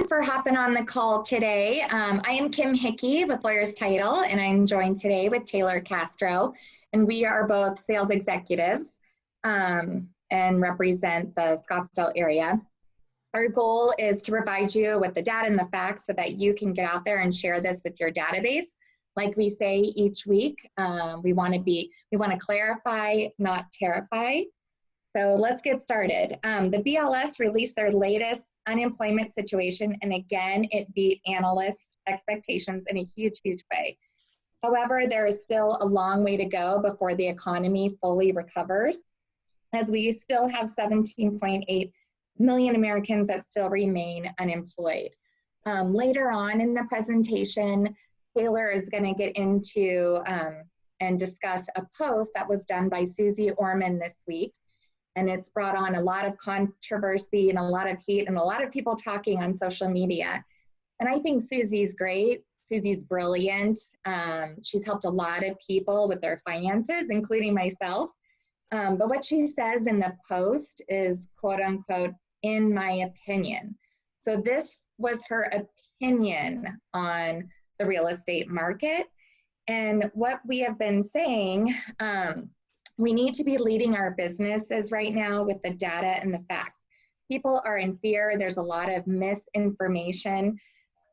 For hopping on the call today. I am Kim Hickey with Lawyers Title, and I'm joined today with Taylor Castro, and we are both sales executives and represent the Scottsdale area. Our goal is to provide you with the data and the facts so that you can get out there and share this with your database. Like we say each week, we want to clarify, not terrify. So let's get started. The BLS released their latest unemployment situation, and again, it beat analysts' expectations in a huge, huge way. However, there is still a long way to go before the economy fully recovers, as we still have 17.8 million Americans that still remain unemployed. Later on in the presentation, Taylor is going to get into and discuss a post that was done by Susie Orman this week. And it's brought on a lot of controversy and a lot of heat and a lot of people talking on social media. And I think Susie's great. Susie's brilliant. She's helped a lot of people with their finances, including myself. But what she says in the post is, quote unquote, in my opinion. So this was her opinion on the real estate market. And what we have been saying, we need to be leading our businesses right now with the data and the facts. People are in fear. There's a lot of misinformation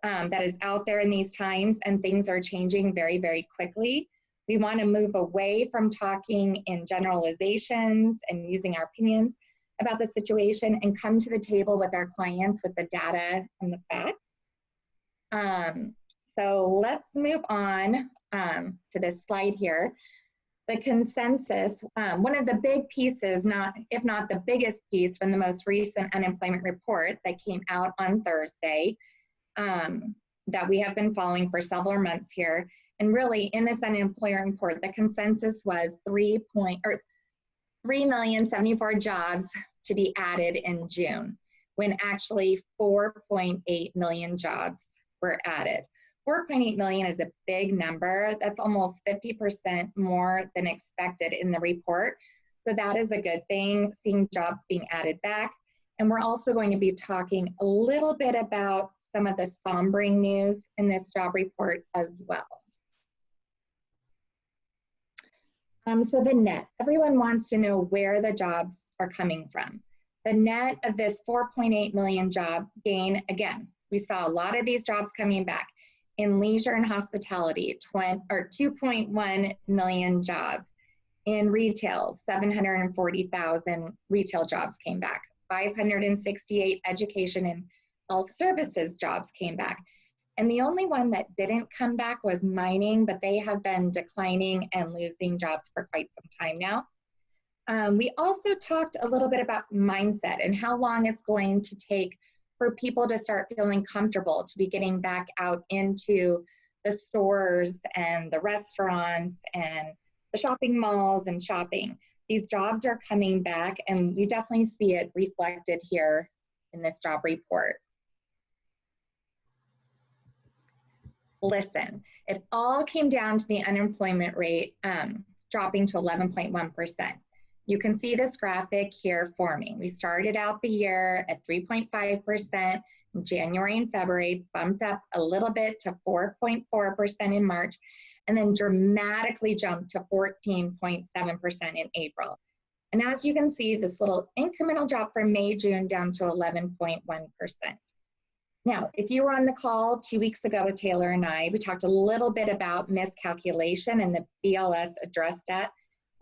that is out there in these times, and things are changing very, very quickly. We want to move away from talking in generalizations and using our opinions about the situation and come to the table with our clients with the data and the facts. So let's move on to this slide here. The consensus, one of the big pieces, if not the biggest piece from the most recent unemployment report that came out on Thursday, that we have been following for several months here. And really in this unemployment report, the consensus was 3,074 jobs to be added in June, when actually 4.8 million jobs were added. 4.8 million is a big number. That's almost 50% more than expected in the report. So that is a good thing, seeing jobs being added back. And we're also going to be talking a little bit about some of the sombering news in this job report as well. So the net, everyone wants to know where the jobs are coming from. The net of this 4.8 million job gain, again, we saw a lot of these jobs coming back. In leisure and hospitality, 2.1 million jobs. In retail, 740,000 retail jobs came back. 568 education and health services jobs came back. And the only one that didn't come back was mining, but they have been declining and losing jobs for quite some time now. We also talked a little bit about mindset and how long it's going to take for people to start feeling comfortable to be getting back out into the stores and the restaurants and the shopping malls and shopping. These jobs are coming back, and we definitely see it reflected here in this job report. Listen, it all came down to the unemployment rate dropping to 11.1%. You can see this graphic here forming. We started out the year at 3.5% in January and February, bumped up a little bit to 4.4% in March, and then dramatically jumped to 14.7% in April. And as you can see, this little incremental drop from May, June down to 11.1%. Now, if you were on the call 2 weeks ago with Taylor and I, we talked a little bit about miscalculation, and the BLS addressed that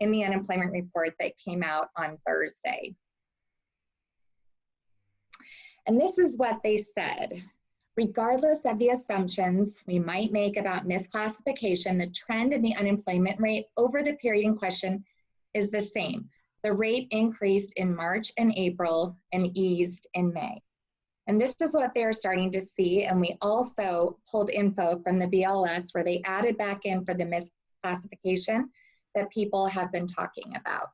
in the unemployment report that came out on Thursday. And this is what they said. Regardless of the assumptions we might make about misclassification, the trend in the unemployment rate over the period in question is the same. The rate increased in March and April and eased in May. And this is what they're starting to see. And we also pulled info from the BLS where they added back in for the misclassification that people have been talking about.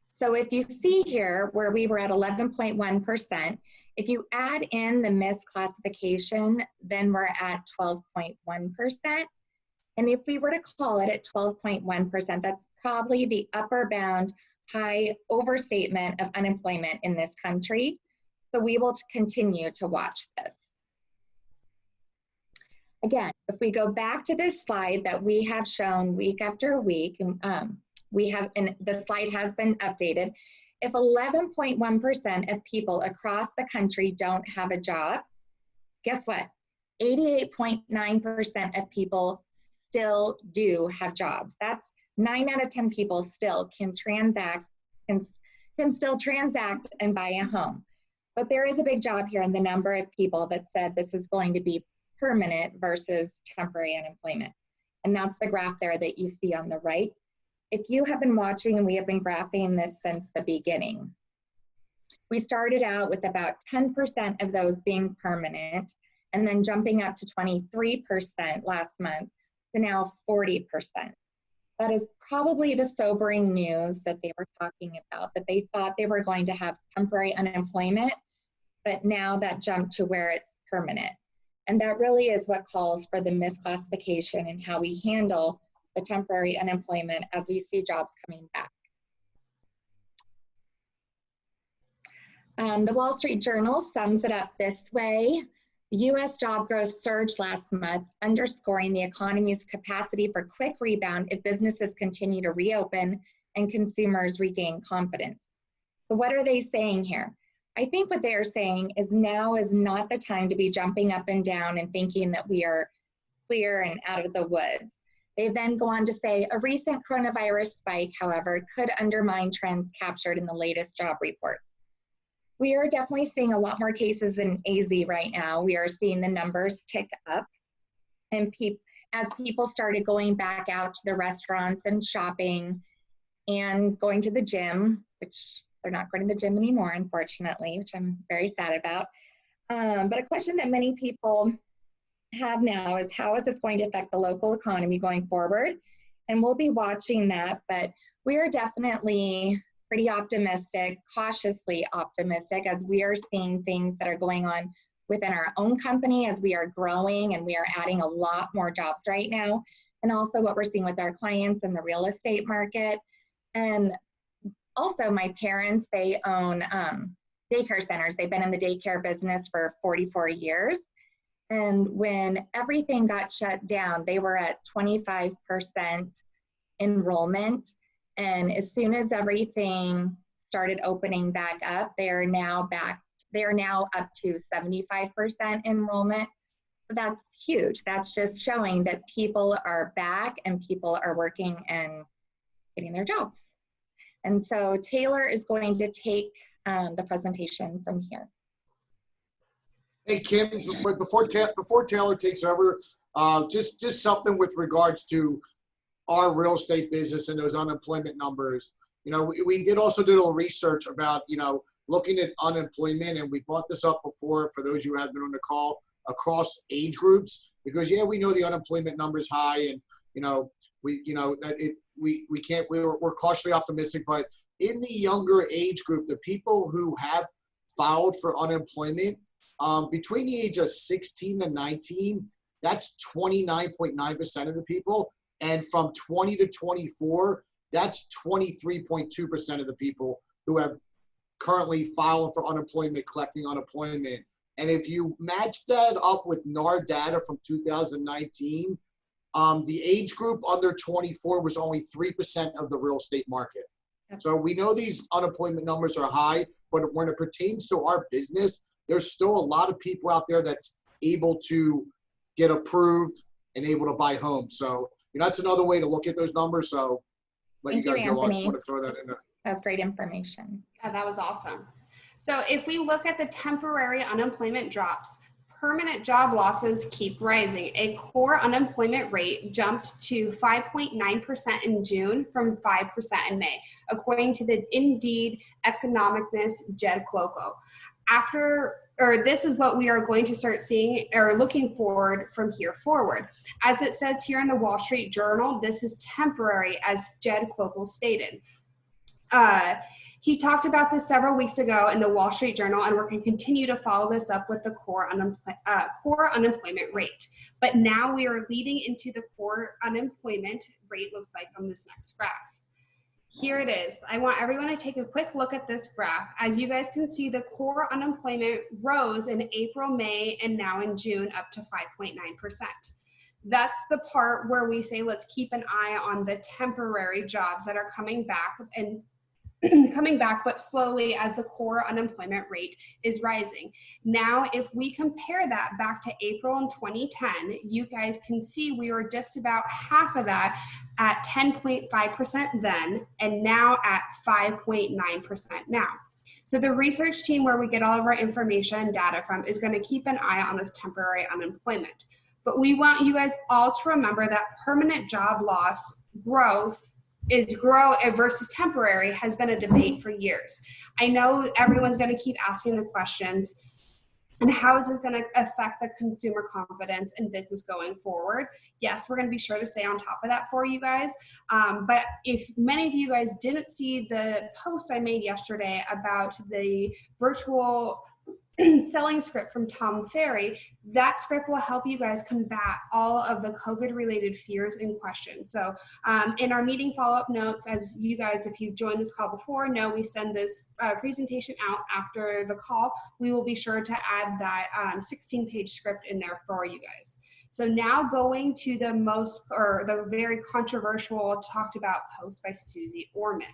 So if you see here where we were at 11.1%, if you add in the misclassification, then we're at 12.1%. And if we were to call it at 12.1%, that's probably the upper bound high overstatement of unemployment in this country. So we will continue to watch this. Again, if we go back to this slide that we have shown week after week, and the slide has been updated. If 11.1% of people across the country don't have a job, guess what? 88.9% of people still do have jobs. That's 9 out of 10 people still can still transact and buy a home. But there is a big job here in the number of people that said this is going to be permanent versus temporary unemployment. And that's the graph there that you see on the right. If you have been watching, and we have been graphing this since the beginning, we started out with about 10% of those being permanent, and then jumping up to 23% last month to now 40%. That is probably the sobering news that they were talking about, that they thought they were going to have temporary unemployment, but now that jumped to where it's permanent. And that really is what calls for the misclassification in how we handle the temporary unemployment as we see jobs coming back. The Wall Street Journal sums it up this way. The U.S. job growth surged last month, underscoring the economy's capacity for quick rebound if businesses continue to reopen and consumers regain confidence. So what are they saying here? I think what they are saying is now is not the time to be jumping up and down and thinking that we are clear and out of the woods. They then go on to say, a recent coronavirus spike, however, could undermine trends captured in the latest job reports. We are definitely seeing a lot more cases in AZ right now. We are seeing the numbers tick up. And as people started going back out to the restaurants and shopping and going to the gym, which they're not going to the gym anymore, unfortunately, which I'm very sad about. But a question that many people have now is, how is this going to affect the local economy going forward? And we'll be watching that, but we are definitely pretty optimistic, cautiously optimistic, as we are seeing things that are going on within our own company as we are growing and we are adding a lot more jobs right now. And also what we're seeing with our clients in the real estate market. And also my parents, they own daycare centers. They've been in the daycare business for 44 years. And when everything got shut down, they were at 25% enrollment. And as soon as everything started opening back up, they are now up to 75% enrollment. So that's huge. That's just showing that people are back and people are working and getting their jobs. And so Taylor is going to take the presentation from here. Hey, Kim, before Taylor takes over, just something with regards to our real estate business and those unemployment numbers. You know, we did also do a little research about, you know, looking at unemployment, and we brought this up before for those who have been on the call, across age groups, because yeah, we know the unemployment number is high, and we're cautiously optimistic, but in the younger age group, the people who have filed for unemployment, between the age of 16 and 19, that's 29.9% of the people. And from 20 to 24, that's 23.2% of the people who have currently filed for unemployment, collecting unemployment. And if you match that up with NAR data from 2019, the age group under 24 was only 3% of the real estate market. So we know these unemployment numbers are high, but when it pertains to our business, there's still a lot of people out there that's able to get approved and able to buy homes. So that's another way to look at those numbers. So let you guys go on. I just want to throw that in there. That's great information. Yeah, that was awesome. So if we look at the temporary unemployment drops, permanent job losses keep rising. A core unemployment rate jumped to 5.9% in June from 5% in May, according to the Indeed economist Jed Kloko. This is what we are going to start seeing or looking forward from here forward. As it says here in the Wall Street Journal, this is temporary, as Jed Kloko stated. He talked about this several weeks ago in the Wall Street Journal, and we're going to continue to follow this up with the core unemployment rate. But now we are leading into the core unemployment rate looks like on this next graph. Here it is. I want everyone to take a quick look at this graph. As you guys can see, the core unemployment rose in April, May, and now in June up to 5.9%. That's the part where we say, let's keep an eye on the temporary jobs that are coming back and coming back, but slowly as the core unemployment rate is rising. Now, if we compare that back to April in 2010, you guys can see we were just about half of that at 10.5% then, and now at 5.9% now. So the research team where we get all of our information and data from is going to keep an eye on this temporary unemployment. But we want you guys all to remember that permanent job loss growth versus temporary has been a debate for years. I know everyone's going to keep asking the questions, and how is this going to affect the consumer confidence and business going forward? Yes, we're going to be sure to stay on top of that for you guys. But if many of you guys didn't see the post I made yesterday about the virtual selling script from Tom Ferry, that script will help you guys combat all of the COVID-related fears and questions. So in our meeting follow-up notes, as you guys, if you've joined this call before, know we send this presentation out after the call. We will be sure to add that 16-page script in there for you guys. So now going to the very controversial talked about post by Susie Orman.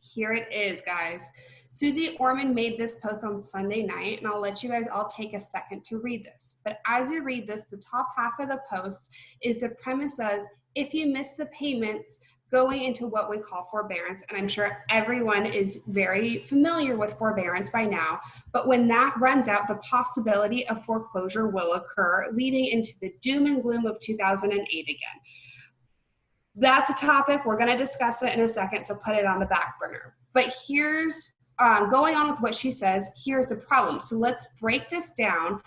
Here it is, guys. Susie Orman made this post on Sunday night, and I'll let you guys all take a second to read this. But as you read this, the top half of the post is the premise of, if you miss the payments, going into what we call forbearance. And I'm sure everyone is very familiar with forbearance by now. But when that runs out, the possibility of foreclosure will occur, leading into the doom and gloom of 2008 again. That's a topic. We're going to discuss it in a second, so put it on the back burner. But here's going on with what she says, here's the problem. So let's break this down.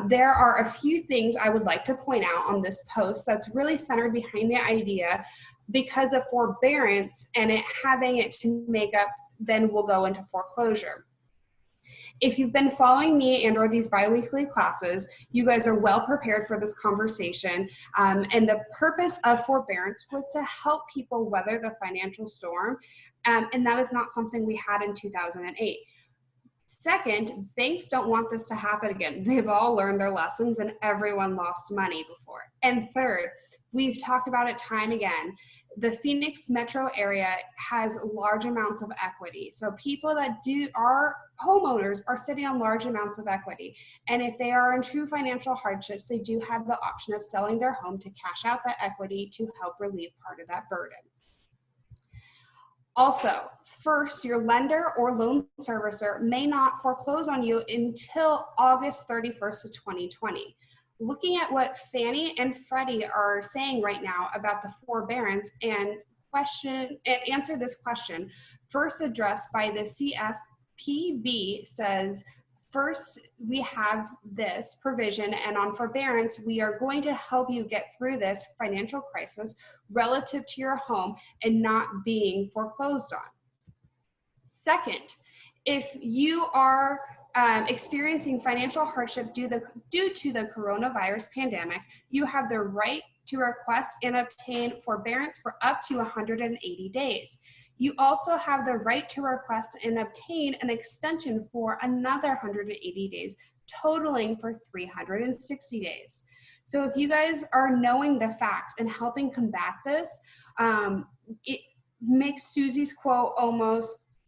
There are a few things I would like to point out on this post that's really centered behind the idea because of forbearance and having it to make up, then we'll go into foreclosure. If you've been following me and or these biweekly classes, you guys are well prepared for this conversation. And the purpose of forbearance was to help people weather the financial storm. And that is not something we had in 2008. Second, banks don't want this to happen again. They've all learned their lessons and everyone lost money before. And third, we've talked about it time again. The Phoenix metro area has large amounts of equity. So people that are homeowners are sitting on large amounts of equity. And if they are in true financial hardships, they do have the option of selling their home to cash out that equity to help relieve part of that burden. Also, first, your lender or loan servicer may not foreclose on you until August 31st of 2020. Looking at what Fannie and Freddie are saying right now about the forbearance and answer this question, first addressed by the CFPB says, first, we have this provision, and on forbearance, we are going to help you get through this financial crisis relative to your home and not being foreclosed on. Second, if you are experiencing financial hardship due to the coronavirus pandemic, you have the right to request and obtain forbearance for up to 180 days. You also have the right to request and obtain an extension for another 180 days, totaling for 360 days. So if you guys are knowing the facts and helping combat this, it makes Susie's quote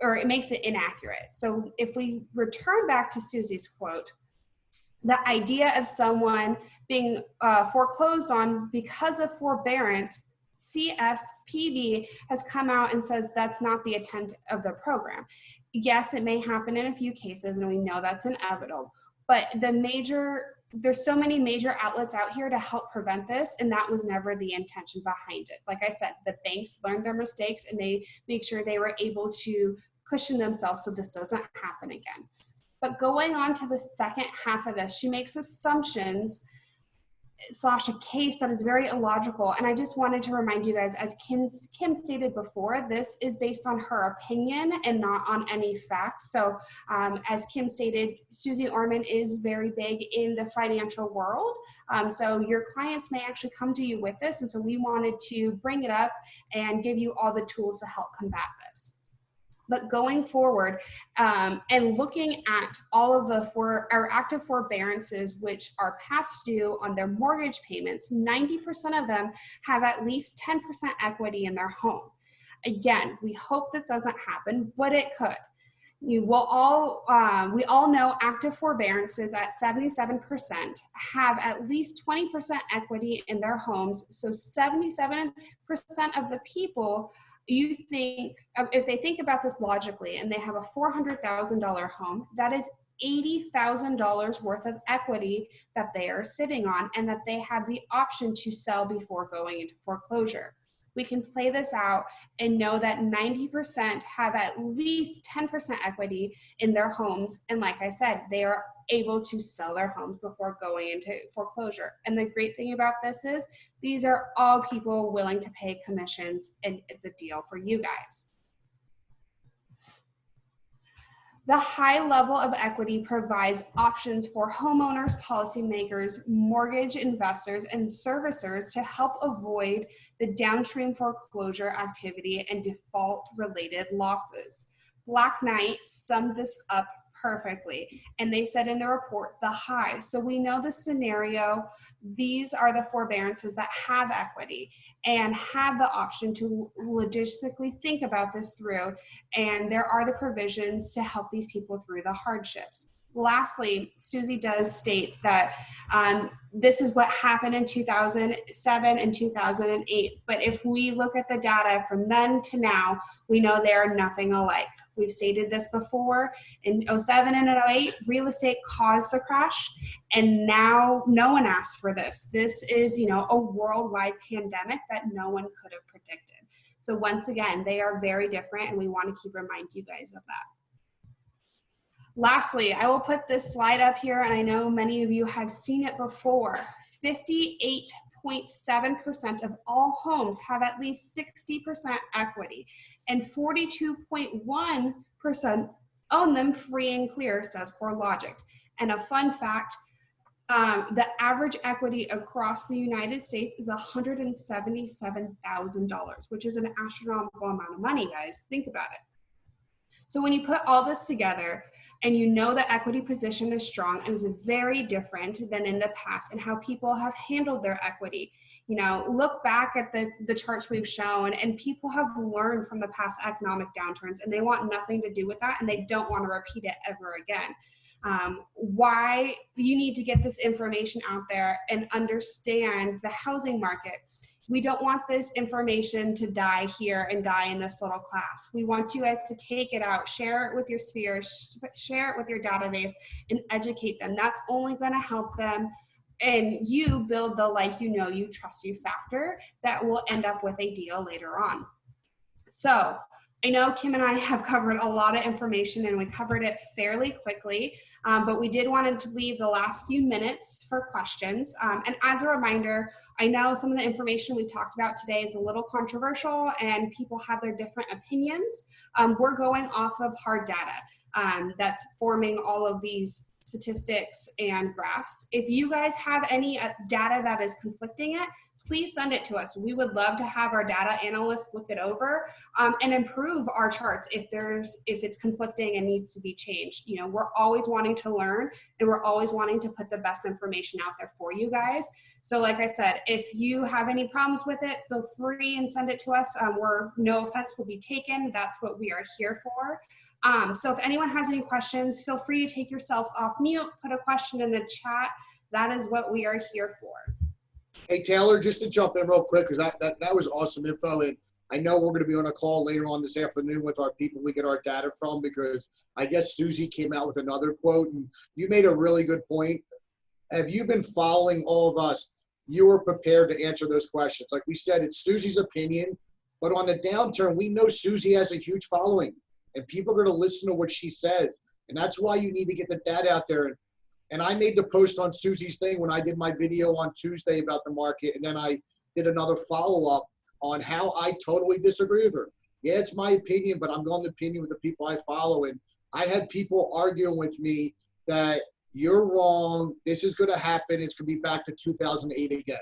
it makes it inaccurate. So if we return back to Susie's quote, the idea of someone being foreclosed on because of forbearance, CFPB has come out and says that's not the intent of the program. Yes, it may happen in a few cases, and we know that's inevitable, but there's so many major outlets out here to help prevent this, and that was never the intention behind it. Like I said, the banks learned their mistakes and they made sure they were able to cushion themselves so this doesn't happen again. But going on to the second half of this, she makes assumptions slash a case that is very illogical. And I just wanted to remind you guys, as Kim stated before, this is based on her opinion and not on any facts. So as Kim stated, Susie Orman is very big in the financial world. So your clients may actually come to you with this. And so we wanted to bring it up and give you all the tools to help combat this. But going forward and looking at all of the active forbearances, which are past due on their mortgage payments, 90% of them have at least 10% equity in their home. Again, we hope this doesn't happen, but it could. We all know active forbearances at 77% have at least 20% equity in their homes. So 77% of the people, you think, if they think about this logically and they have a $400,000 home, that is $80,000 worth of equity that they are sitting on and that they have the option to sell before going into foreclosure. We can play this out and know that 90% have at least 10% equity in their homes. And like I said, they are able to sell their homes before going into foreclosure. And the great thing about this is these are all people willing to pay commissions, and it's a deal for you guys. The high level of equity provides options for homeowners, policymakers, mortgage investors, and servicers to help avoid the downstream foreclosure activity and default-related losses. Black Knight summed this up perfectly, and they said in the report, the high. So we know the scenario. These are the forbearances that have equity and have the option to logistically think about this through, and there are the provisions to help these people through the hardships. Lastly, Susie does state that this is what happened in 2007 and 2008. But if we look at the data from then to now, we know they are nothing alike. We've stated this before. In 07 and 08, real estate caused the crash, and now no one asked for this. This is, a worldwide pandemic that no one could have predicted. So once again, they are very different, and we want to keep reminding you guys of that. Lastly, I will put this slide up here, and I know many of you have seen it before. 58.7% of all homes have at least 60% equity, and 42.1% own them free and clear, says CoreLogic. And a fun fact, the average equity across the United States is $177,000, which is an astronomical amount of money, guys. Think about it. So when you put all this together, and you know the equity position is strong and is very different than in the past and how people have handled their equity. Look back at the charts we've shown, and people have learned from the past economic downturns, and they want nothing to do with that, and they don't want to repeat it ever again. Why you need to get this information out there and understand the housing market. We don't want this information to die here and die in this little class. We want you guys to take it out, share it with your sphere, share it with your database, and educate them. That's only going to help them and you build the you trust you factor that will end up with a deal later on. So I know Kim and I have covered a lot of information, and we covered it fairly quickly, but we did want to leave the last few minutes for questions. And as a reminder, I know some of the information we talked about today is a little controversial and people have their different opinions. We're going off of hard data that's forming all of these statistics and graphs. If you guys have any data that is conflicting it, please send it to us. We would love to have our data analysts look it over and improve our charts if it's conflicting and needs to be changed. We're always wanting to learn, and we're always wanting to put the best information out there for you guys. So like I said, if you have any problems with it, feel free and send it to us. No offense will be taken. That's what we are here for. So if anyone has any questions, feel free to take yourselves off mute, put a question in the chat. That is what we are here for. Hey, Taylor, just to jump in real quick, because that was awesome info. And I know we're going to be on a call later on this afternoon with our people we get our data from, because I guess Susie came out with another quote, and you made a really good point. Have you been following all of us? You were prepared to answer those questions. Like we said, it's Susie's opinion, but on the downturn, we know Susie has a huge following, and people are going to listen to what she says. And that's why you need to get the data out there. And I made the post on Susie's thing when I did my video on Tuesday about the market. And then I did another follow-up on how I totally disagree with her. Yeah, it's my opinion, but I'm going to opinion with the people I follow. And I had people arguing with me that you're wrong. This is going to happen. It's going to be back to 2008 again.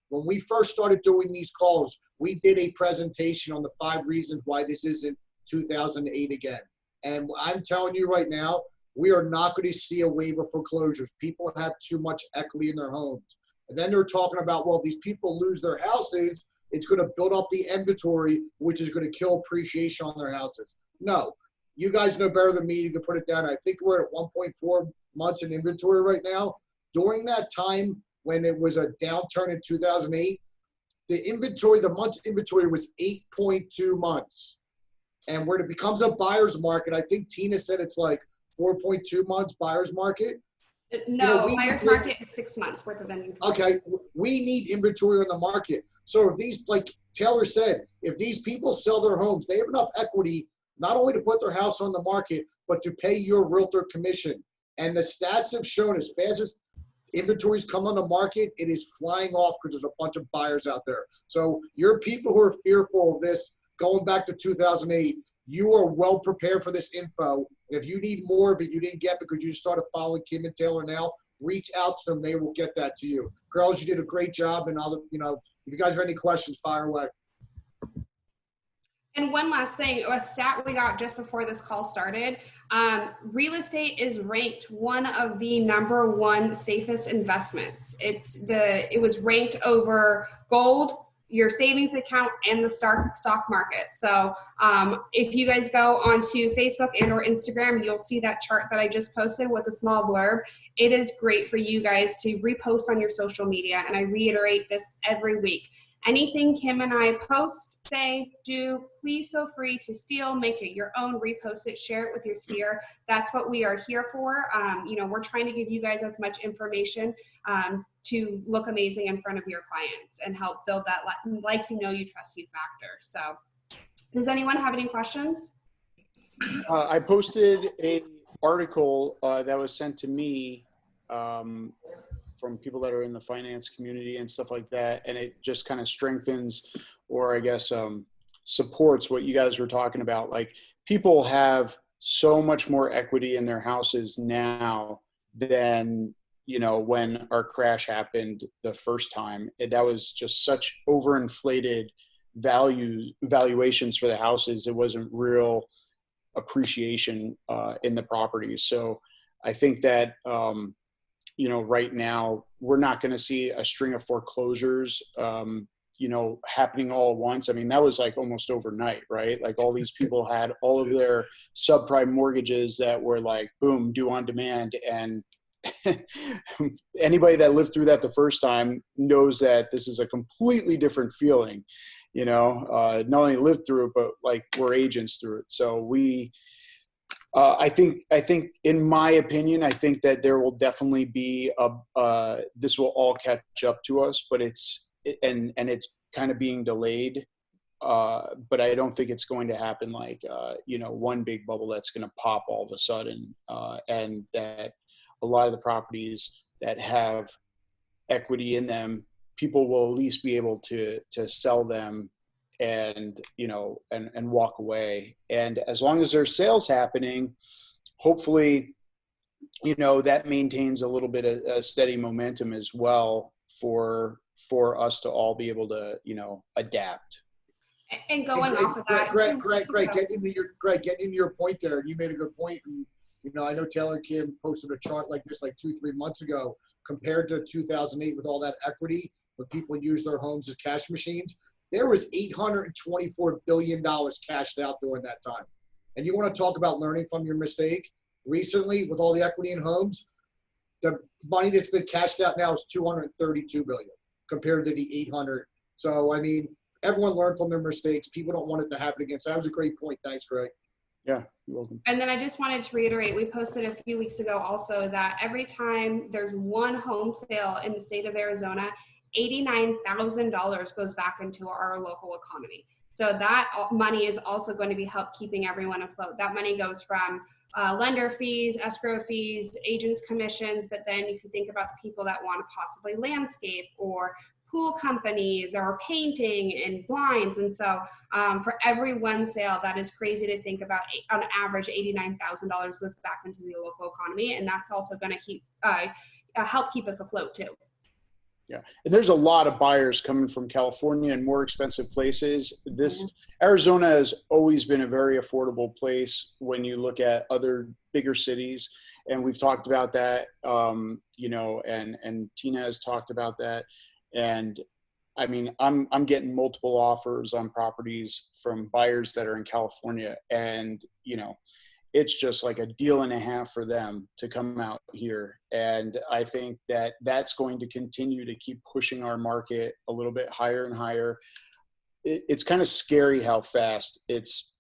When we first started doing these calls, we did a presentation on the 5 reasons why this isn't 2008 again. And I'm telling you right now, we are not going to see a wave of foreclosures. People have too much equity in their homes. And then they're talking about, well, if these people lose their houses, it's going to build up the inventory, which is going to kill appreciation on their houses. No, you guys know better than me to put it down. I think we're at 1.4 months in inventory right now. During that time, when it was a downturn in 2008, the month's inventory was 8.2 months. And where it becomes a buyer's market, I think Tina said it's like 4.2 months buyer's market. No, buyer's market is 6 months worth of inventory. Okay, we need inventory on the market. So if these, like Taylor said, if these people sell their homes, they have enough equity not only to put their house on the market, but to pay your realtor commission. And the stats have shown as fast as inventories come on the market, it is flying off because there's a bunch of buyers out there. So your people who are fearful of this going back to 2008, you are well prepared for this info. And if you need more of it you didn't get because you just started following Kim and Taylor now, reach out to them. They will get that to you. Girls, you did a great job. And I'll, if you guys have any questions, fire away. And one last thing, a stat we got just before this call started, real estate is ranked one of the #1 safest investments. It was ranked over gold, your savings account, and the stock market. So if you guys go onto Facebook and or Instagram, you'll see that chart that I just posted with a small blurb. It is great for you guys to repost on your social media. And I reiterate this every week. Anything Kim and I post, say, do, please feel free to steal, make it your own, repost it, share it with your sphere. That's what we are here for. We're trying to give you guys as much information to look amazing in front of your clients and help build that you trust you factor. So does anyone have any questions? I posted an article that was sent to me from people that are in the finance community and stuff like that. And it just kind of strengthens, or I guess supports what you guys were talking about. Like, people have so much more equity in their houses now than, when our crash happened the first time. That was just such overinflated valuations for the houses. It wasn't real appreciation in the properties. So I think that, right now we're not going to see a string of foreclosures, happening all at once. I mean, that was like almost overnight, right? Like, all these people had all of their subprime mortgages that were like, boom, due on demand. And anybody that lived through that the first time knows that this is a completely different feeling, not only lived through it, but like we're agents through it. So I think in my opinion, I think that there will definitely be this will all catch up to us, but it's kind of being delayed. But I don't think it's going to happen like, one big bubble that's going to pop all of a sudden. And that a lot of the properties that have equity in them, people will at least be able to sell them and walk away. And as long as there's sales happening, hopefully, that maintains a little bit of a steady momentum as well for us to all be able to, adapt. And going off of that, Greg, getting into your point there, and you made a good point. And, I know Taylor and Kim posted a chart like this like 2-3 months ago, compared to 2008 with all that equity, when people use their homes as cash machines. There was $824 billion cashed out during that time. And you want to talk about learning from your mistake? Recently, with all the equity in homes, the money that's been cashed out now is $232 billion compared to the 800. So, I mean, everyone learned from their mistakes. People don't want it to happen again. So that was a great point. Thanks, Greg. Yeah, you're welcome. And then I just wanted to reiterate, we posted a few weeks ago also that every time there's one home sale in the state of Arizona, $89,000 goes back into our local economy. So that money is also going to be help keeping everyone afloat. That money goes from lender fees, escrow fees, agents commissions, but then you can think about the people that want to possibly landscape or pool companies or painting and blinds. And so for every one sale, that is crazy to think about. On average, $89,000 goes back into the local economy. And that's also going to keep help keep us afloat too. Yeah, and there's a lot of buyers coming from California and more expensive places. Arizona has always been a very affordable place when you look at other bigger cities, and we've talked about that. You know, and Tina has talked about that. And I mean, I'm getting multiple offers on properties from buyers that are in California, and you know, it's just like a deal and a half for them to come out here. And I think that that's going to continue to keep pushing our market a little bit higher and higher. It's kind of scary how fast it's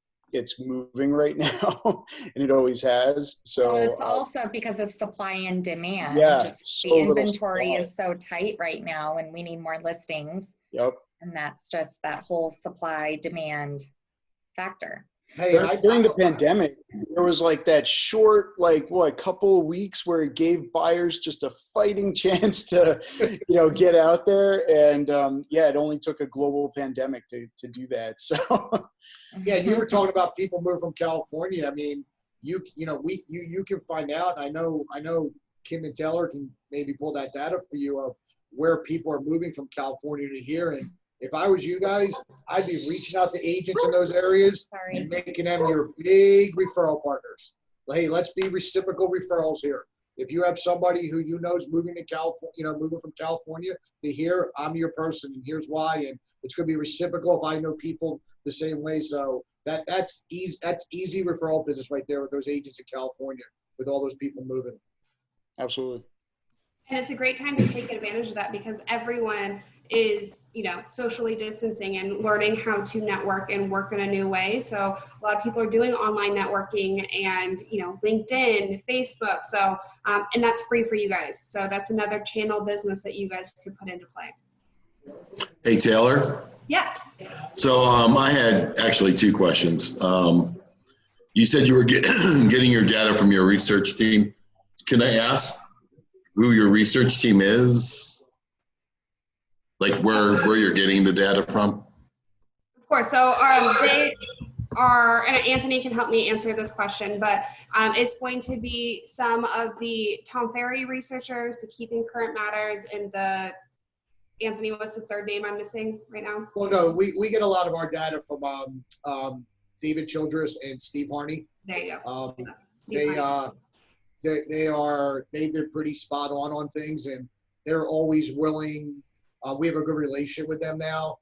moving right now, and it always has. So well, it's also because of supply and demand. Yeah, just so the little inventory supply. is so tight right now, and we need more listings. Yep. And that's just that whole supply demand factor. Hey, During the pandemic, there was like that short, like what, couple of weeks where it gave buyers just a fighting chance to, you know, get out there. And yeah, it only took a global pandemic to do that. So yeah, and you were talking about people moving from California. I mean, you can find out. I know Kim and Taylor can maybe pull that data for you of where people are moving from California to here. And if I was you guys, I'd be reaching out to agents in those areas and making them your big referral partners. Hey, let's be reciprocal referrals here. If you have somebody who you know is moving to California, you know, moving from California to here, I'm your person, and here's why. And it's going to be reciprocal if I know people the same way. So that's easy referral business right there with those agents in California, with all those people moving. absolutely. And it's a great time to take advantage of that because everyone is, you know, socially distancing and learning how to network and work in a new way. So a lot of people are doing online networking and, you know, LinkedIn, Facebook. So, and that's free for you guys. So that's another channel business that you guys could put into play. Hey, Taylor. Yes. So I had actually two questions. You said you were getting your data from your research team. Can I ask who your research team is? Like where you're getting the data from? Of course. So they are, and Anthony can help me answer this question, but it's going to be some of the Tom Ferry researchers, the Keeping Current Matters, and the Anthony, what's the third name I'm missing right now? Well, no, we get a lot of our data from David Childress and Steve Harney. There you go. They've been pretty spot on things, and they're always willing. We have a good relationship with them now.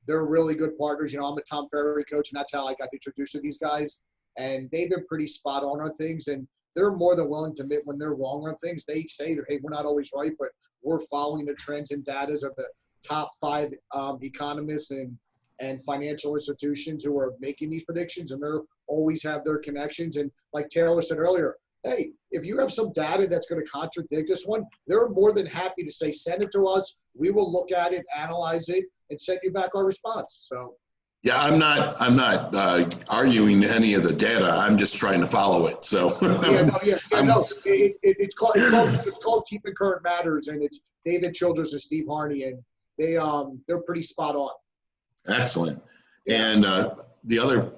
They're really good partners. You know, I'm a Tom Ferry coach, and that's how I got introduced to these guys. And they've been pretty spot on things, and they're more than willing to admit when they're wrong on things. They say that, hey, we're not always right, but we're following the trends and data of the top 5 economists and financial institutions who are making these predictions, and they're always have their connections. And like Taylor said earlier, hey, if you have some data that's going to contradict this one, they're more than happy to say, send it to us. We will look at it, analyze it, and send you back our response. So, yeah, I'm not arguing any of the data. I'm just trying to follow it. So It's called Keeping Current Matters, and it's David Childress and Steve Harney, and they're pretty spot on. Excellent. And the other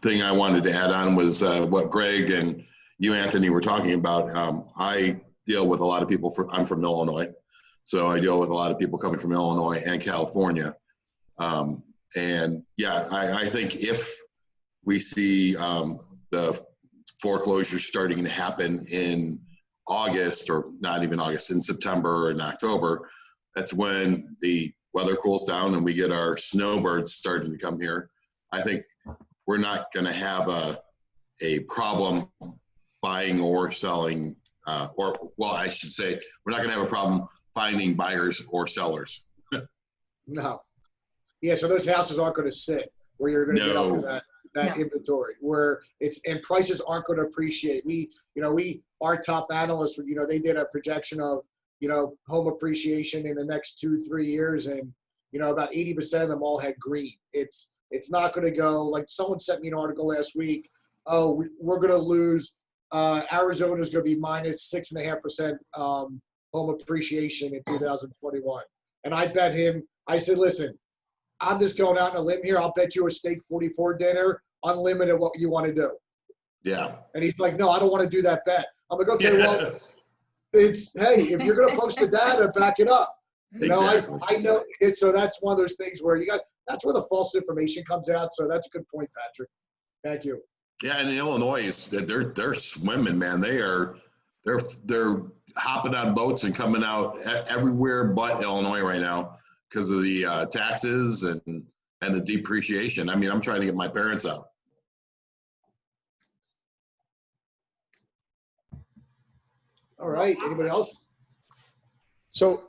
thing I wanted to add on was what Greg and you, Anthony, were talking about. I deal with a lot of people I'm from Illinois, so I deal with a lot of people coming from Illinois and California. And yeah, I think if we see the foreclosures starting to happen in August, or not even August, in September and October, that's when the weather cools down and we get our snowbirds starting to come here. I think we're not going to have a problem buying or selling, I should say, we're not going to have a problem finding buyers or sellers. No. Yeah, so those houses aren't going to sit where you're going to get up to that inventory, where and prices aren't going to appreciate. Our top analysts, they did a projection of, home appreciation in the next 2-3 years, and, about 80% of them all had green. It's not going to go, like someone sent me an article last week, oh, we're going to lose. Arizona's going to be minus 6.5% home appreciation in 2021. And I bet him, I said, listen, I'm just going out on a limb here. I'll bet you a steak 44 dinner, unlimited what you want to do. Yeah. And he's like, no, I don't want to do that bet. I'm like, okay, well, it's, hey, if you're going to post the data, back it up. You know, Exactly. I know it. So that's one of those things where that's where the false information comes out. So that's a good point, Patrick. Thank you. Yeah, and in Illinois, they're swimming, man. They're hopping on boats and coming out everywhere but Illinois right now because of the taxes and the depreciation. I mean, I'm trying to get my parents out. All right. Anybody else? So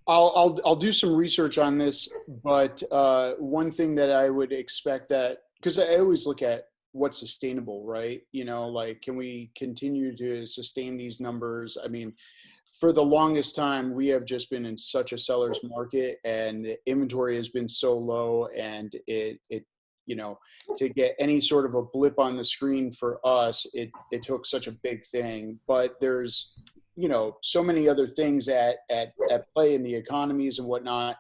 I'll do some research on this, but one thing that I would expect that, because I always look at what's sustainable, right? You know, like, can we continue to sustain these numbers? I mean, for the longest time, we have just been in such a seller's market, and the inventory has been so low, and it you know, to get any sort of a blip on the screen for us, it took such a big thing. But there's, you know, so many other things at play in the economies and whatnot.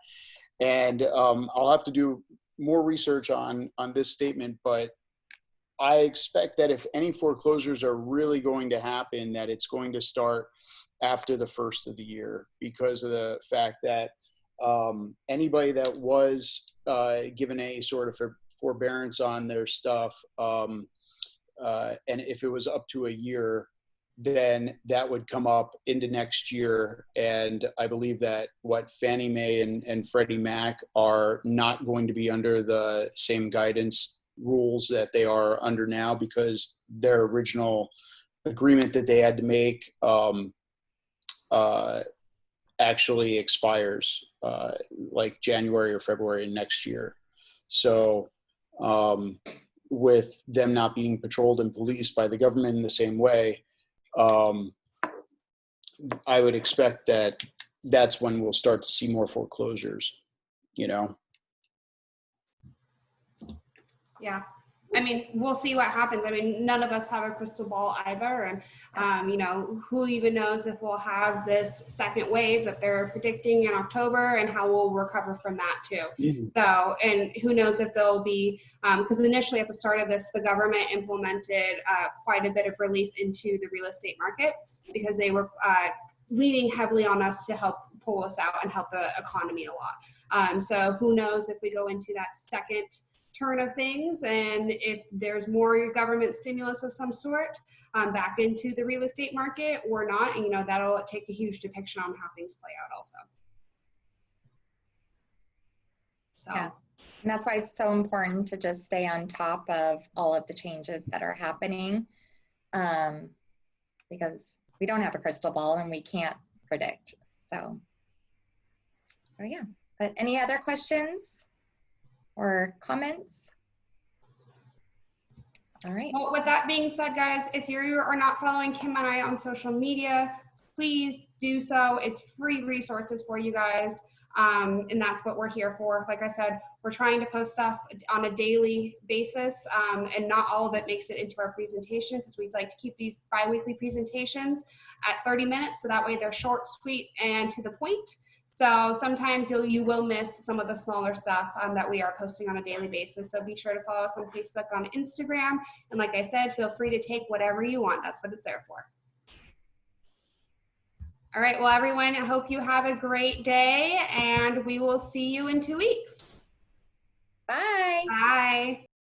And I'll have to do more research on this statement, but I expect that if any foreclosures are really going to happen, that it's going to start after the first of the year, because of the fact that anybody that was given any sort of forbearance on their stuff, and if it was up to a year, then that would come up into next year. And I believe that what Fannie Mae and Freddie Mac are not going to be under the same guidance rules that they are under now, because their original agreement that they had to make actually expires like January or February next year. So with them not being patrolled and policed by the government in the same way, I would expect that that's when we'll start to see more foreclosures, you know? Yeah. I mean, we'll see what happens. I mean, none of us have a crystal ball either. And, you know, who even knows if we'll have this second wave that they're predicting in October, and how we'll recover from that too. Mm-hmm. So, and who knows if there'll be, because initially at the start of this, the government implemented quite a bit of relief into the real estate market, because they were leaning heavily on us to help pull us out and help the economy a lot. So who knows if we go into that second turn of things, and if there's more government stimulus of some sort back into the real estate market or not, and, you know, that'll take a huge depiction on how things play out also. So. Yeah, and that's why it's so important to just stay on top of all of the changes that are happening, because we don't have a crystal ball and we can't predict. So yeah, but any other questions or comments? All right. Well, with that being said, guys, if you are not following Kim and I on social media, please do so. It's free resources for you guys. And that's what we're here for. Like I said, we're trying to post stuff on a daily basis, and not all of it makes it into our presentation, because we'd like to keep these bi-weekly presentations at 30 minutes. So that way they're short, sweet, and to the point. So sometimes you will miss some of the smaller stuff that we are posting on a daily basis. So be sure to follow us on Facebook, on Instagram. And like I said, feel free to take whatever you want. That's what it's there for. All right, well, everyone, I hope you have a great day, and we will see you in 2 weeks. Bye. Bye.